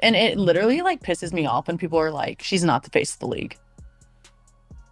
And it literally like pisses me off when people are like, she's not the face of the league.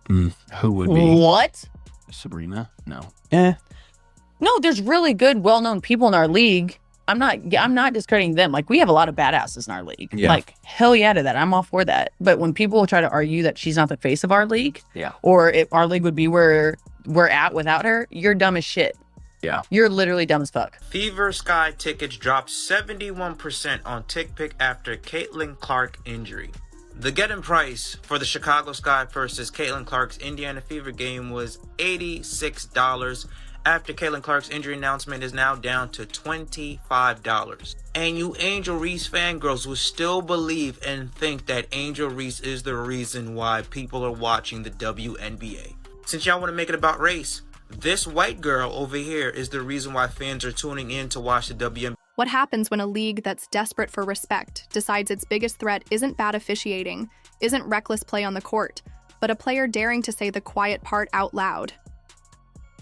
Who would be? What? Sabrina? No. No, there's really good, well-known people in our league. I'm not discrediting them. Like, we have a lot of badasses in our league. Yeah. Like, hell yeah to that. I'm all for that. But when people try to argue that she's not the face of our league, Yeah. or if our league would be where we're at without her, you're dumb as shit. Yeah. You're literally dumb as fuck. Fever Sky tickets dropped 71% on TickPick after Caitlin Clark injury. The get-in price for the Chicago Sky versus Caitlin Clark's Indiana Fever game was $86. After Caitlin Clark's injury announcement is now down to $25. And you Angel Reese fangirls will still believe and think that Angel Reese is the reason why people are watching the WNBA. Since y'all want to make it about race, this white girl over here is the reason why fans are tuning in to watch the WNBA. What happens when a league that's desperate for respect decides its biggest threat isn't bad officiating, isn't reckless play on the court, but a player daring to say the quiet part out loud?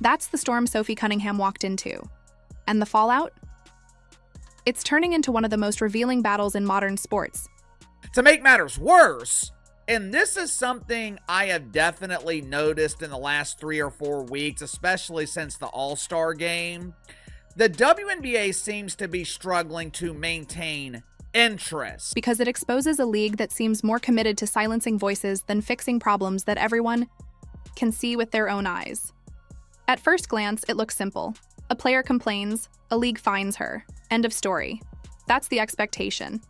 That's the storm Sophie Cunningham walked into. And the fallout? It's turning into one of the most revealing battles in modern sports. To make matters worse, and this is something I have definitely noticed in the last 3 or 4 weeks, especially since the All-Star game, the WNBA seems to be struggling to maintain interest. Because it exposes a league that seems more committed to silencing voices than fixing problems that everyone can see with their own eyes. At first glance, it looks simple. A player complains, a league fines her. End of story. That's the expectation.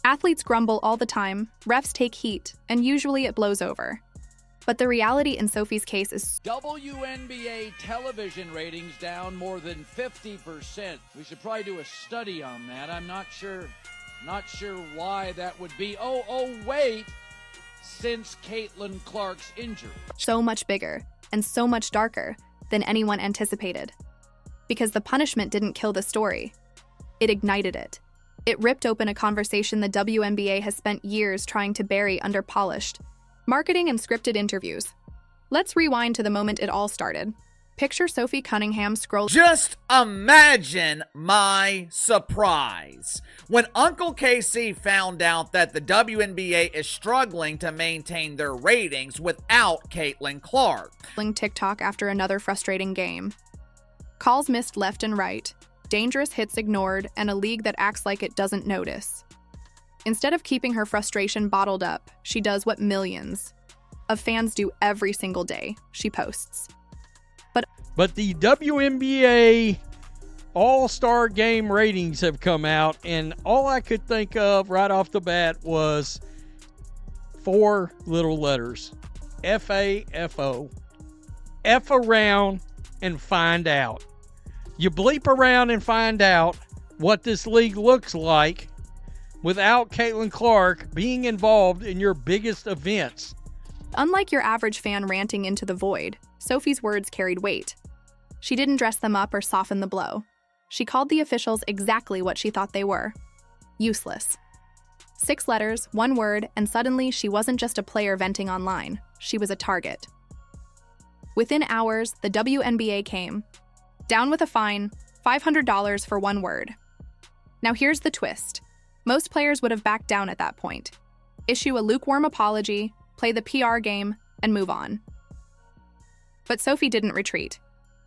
Athletes grumble all the time, refs take heat, and usually it blows over. But the reality in Sophie's case is WNBA television ratings down more than 50%. We should probably do a study on that. I'm not sure why that would be. Wait, since Caitlin Clark's injury. so much bigger and so much darker than anyone anticipated. Because the punishment didn't kill the story. It ignited it. It ripped open a conversation the WNBA has spent years trying to bury under polished marketing and scripted interviews. Let's rewind to the moment it all started. Picture Sophie Cunningham scrolling. Just imagine my surprise when Uncle Casey found out that the WNBA is struggling to maintain their ratings without Caitlin Clark. TikTok after another frustrating game. Calls missed left and right, dangerous hits ignored, and a league that acts like it doesn't notice. Instead of keeping her frustration bottled up, she does what millions of fans do every single day. She posts. But the WNBA All-Star Game ratings have come out, and all I could think of right off the bat was 4 little letters. F-A-F-O. F around and find out. You bleep around and find out what this league looks like without Caitlin Clark being involved in your biggest events. Unlike your average fan ranting into the void, Sophie's words carried weight. She didn't dress them up or soften the blow. She called the officials exactly what she thought they were. Useless. 6 letters, 1 word, and suddenly she wasn't just a player venting online. She was a target. Within hours, the WNBA came. Down with a fine, $500 for 1 word. Now here's the twist. Most players would have backed down at that point. Issue a lukewarm apology, play the PR game, and move on. But Sophie didn't retreat.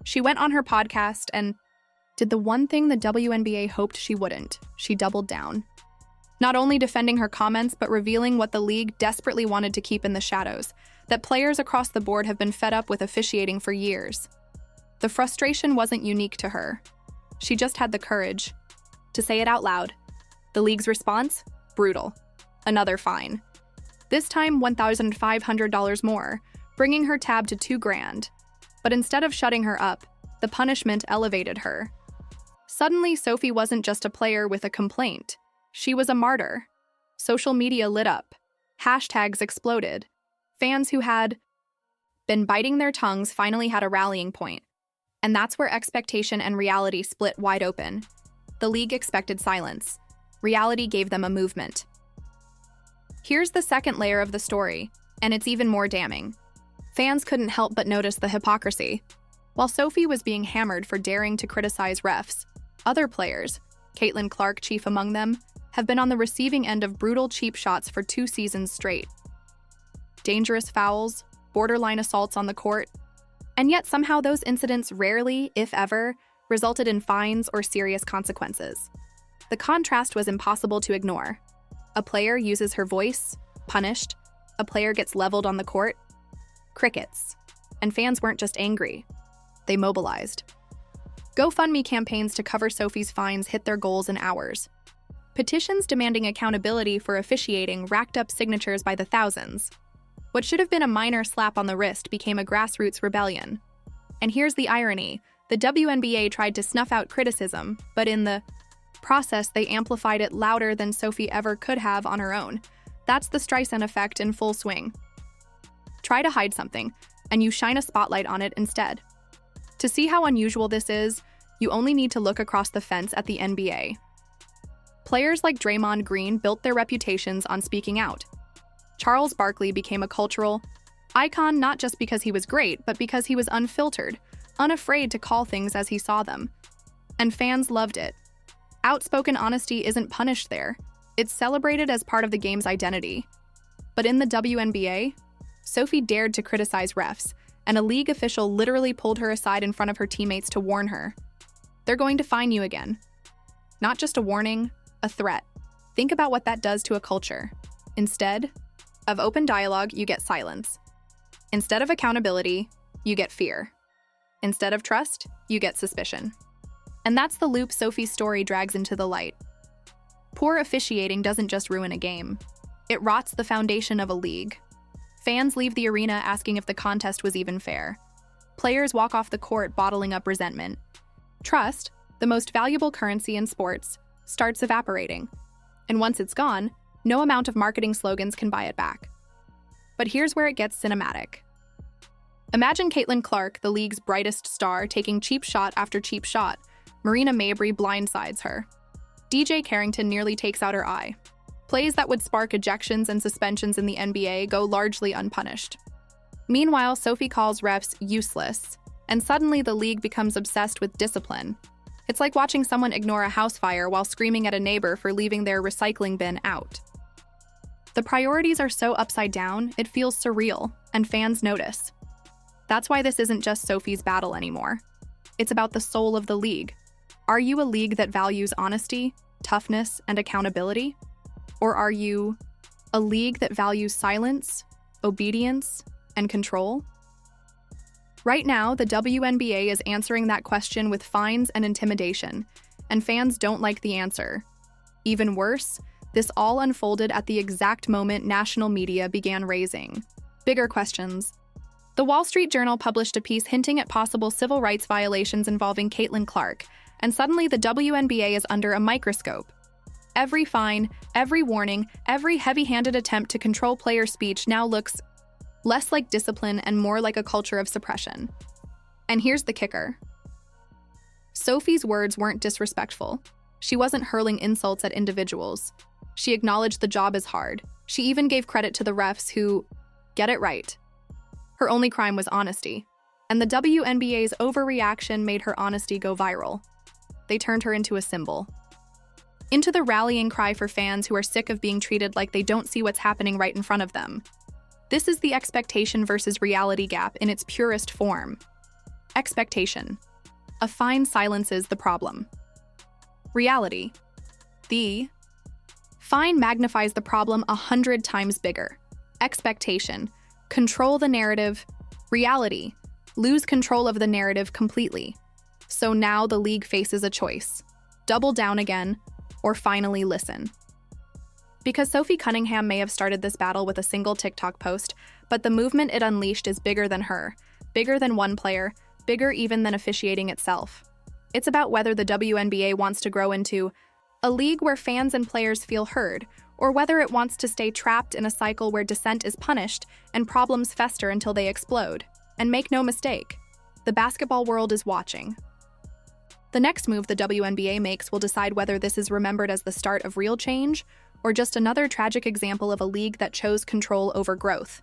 She went on her podcast and did the one thing the WNBA hoped she wouldn't. She doubled down. Not only defending her comments, but revealing what the league desperately wanted to keep in the shadows, that players across the board have been fed up with officiating for years. The frustration wasn't unique to her. She just had the courage to say it out loud. The league's response? Brutal. Another fine. This time, $1,500 more, bringing her tab to $2,000. But instead of shutting her up, the punishment elevated her. Suddenly, Sophie wasn't just a player with a complaint. She was a martyr. Social media lit up. Hashtags exploded. Fans who had been biting their tongues finally had a rallying point. And that's where expectation and reality split wide open. The league expected silence. Reality gave them a movement. Here's the second layer of the story, and it's even more damning. Fans couldn't help but notice the hypocrisy. While Sophie was being hammered for daring to criticize refs, other players, Caitlin Clark chief among them, have been on the receiving end of brutal cheap shots for 2 seasons straight. Dangerous fouls, borderline assaults on the court, and yet somehow those incidents rarely, if ever, resulted in fines or serious consequences. The contrast was impossible to ignore. A player uses her voice, punished. A player gets leveled on the court, crickets. And fans weren't just angry, they mobilized. GoFundMe campaigns to cover Sophie's fines hit their goals in hours. Petitions demanding accountability for officiating racked up signatures by the thousands. What should have been a minor slap on the wrist became a grassroots rebellion. And here's the irony. The WNBA tried to snuff out criticism, but in the process they amplified it louder than Sophie ever could have on her own. That's the Streisand effect in full swing. Try to hide something, and you shine a spotlight on it instead. To see how unusual this is, you only need to look across the fence at the NBA. Players like Draymond Green built their reputations on speaking out. Charles Barkley became a cultural icon not just because he was great, but because he was unfiltered, unafraid to call things as he saw them. And fans loved it. Outspoken honesty isn't punished there. It's celebrated as part of the game's identity. But in the WNBA, Sophie dared to criticize refs, and a league official literally pulled her aside in front of her teammates to warn her. They're going to fine you again. Not just a warning, a threat. Think about what that does to a culture. Instead of open dialogue, you get silence. Instead of accountability, you get fear. Instead of trust, you get suspicion. And that's the loop Sophie's story drags into the light. Poor officiating doesn't just ruin a game. It rots the foundation of a league. Fans leave the arena asking if the contest was even fair. Players walk off the court bottling up resentment. Trust, the most valuable currency in sports, starts evaporating. And once it's gone, no amount of marketing slogans can buy it back. But here's where it gets cinematic. Imagine Caitlin Clark, the league's brightest star, taking cheap shot after cheap shot. Marina Mabrey blindsides her. DJ Carrington nearly takes out her eye. Plays that would spark ejections and suspensions in the NBA go largely unpunished. Meanwhile, Sophie calls refs useless, and suddenly the league becomes obsessed with discipline. It's like watching someone ignore a house fire while screaming at a neighbor for leaving their recycling bin out. The priorities are so upside down, it feels surreal, and fans notice. That's why this isn't just Sophie's battle anymore. It's about the soul of the league. Are you a league that values honesty, toughness, and accountability? Or are you a league that values silence, obedience, and control? Right now, the WNBA is answering that question with fines and intimidation, and fans don't like the answer. Even worse, this all unfolded at the exact moment national media began raising bigger questions. The Wall Street Journal published a piece hinting at possible civil rights violations involving Caitlin Clark, and suddenly the WNBA is under a microscope. Every fine, every warning, every heavy-handed attempt to control player speech now looks less like discipline and more like a culture of suppression. And here's the kicker. Sophie's words weren't disrespectful. She wasn't hurling insults at individuals. She acknowledged the job is hard. She even gave credit to the refs who get it right. Her only crime was honesty. And the WNBA's overreaction made her honesty go viral. They turned her into a symbol. Into the rallying cry for fans who are sick of being treated like they don't see what's happening right in front of them. This is the expectation versus reality gap in its purest form. Expectation. A fine silences the problem. Reality. The fine magnifies the problem 100 times bigger. Expectation. Control the narrative. Reality. Lose control of the narrative completely. So now the league faces a choice. Double down again, or finally listen. Because Sophie Cunningham may have started this battle with a single TikTok post, but the movement it unleashed is bigger than her, bigger than one player, bigger even than officiating itself. It's about whether the WNBA wants to grow into a league where fans and players feel heard, or whether it wants to stay trapped in a cycle where dissent is punished and problems fester until they explode. And make no mistake, the basketball world is watching. The next move the WNBA makes will decide whether this is remembered as the start of real change or just another tragic example of a league that chose control over growth.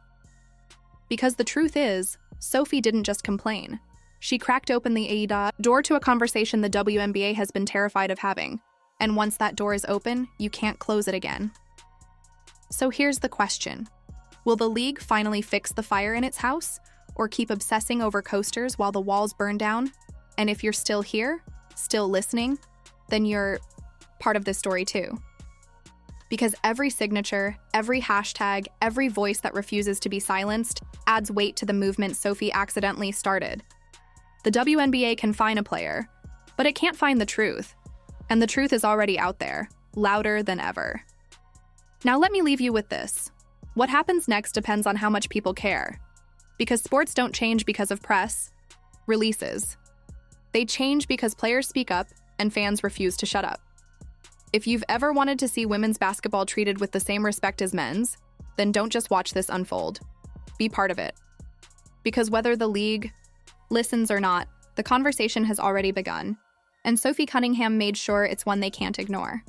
Because the truth is, Sophie didn't just complain. She cracked open the door to a conversation the WNBA has been terrified of having. And once that door is open, you can't close it again. So here's the question. Will the league finally fix the fire in its house, or keep obsessing over coasters while the walls burn down? And if you're still here, still listening, then you're part of this story too. Because every signature, every hashtag, every voice that refuses to be silenced adds weight to the movement Sophie accidentally started. The WNBA can fine a player, but it can't find the truth. And the truth is already out there, louder than ever. Now let me leave you with this. What happens next depends on how much people care. Because sports don't change because of press releases. They change because players speak up and fans refuse to shut up. If you've ever wanted to see women's basketball treated with the same respect as men's, then don't just watch this unfold. Be part of it. Because whether the league listens or not, the conversation has already begun, and Sophie Cunningham made sure it's one they can't ignore.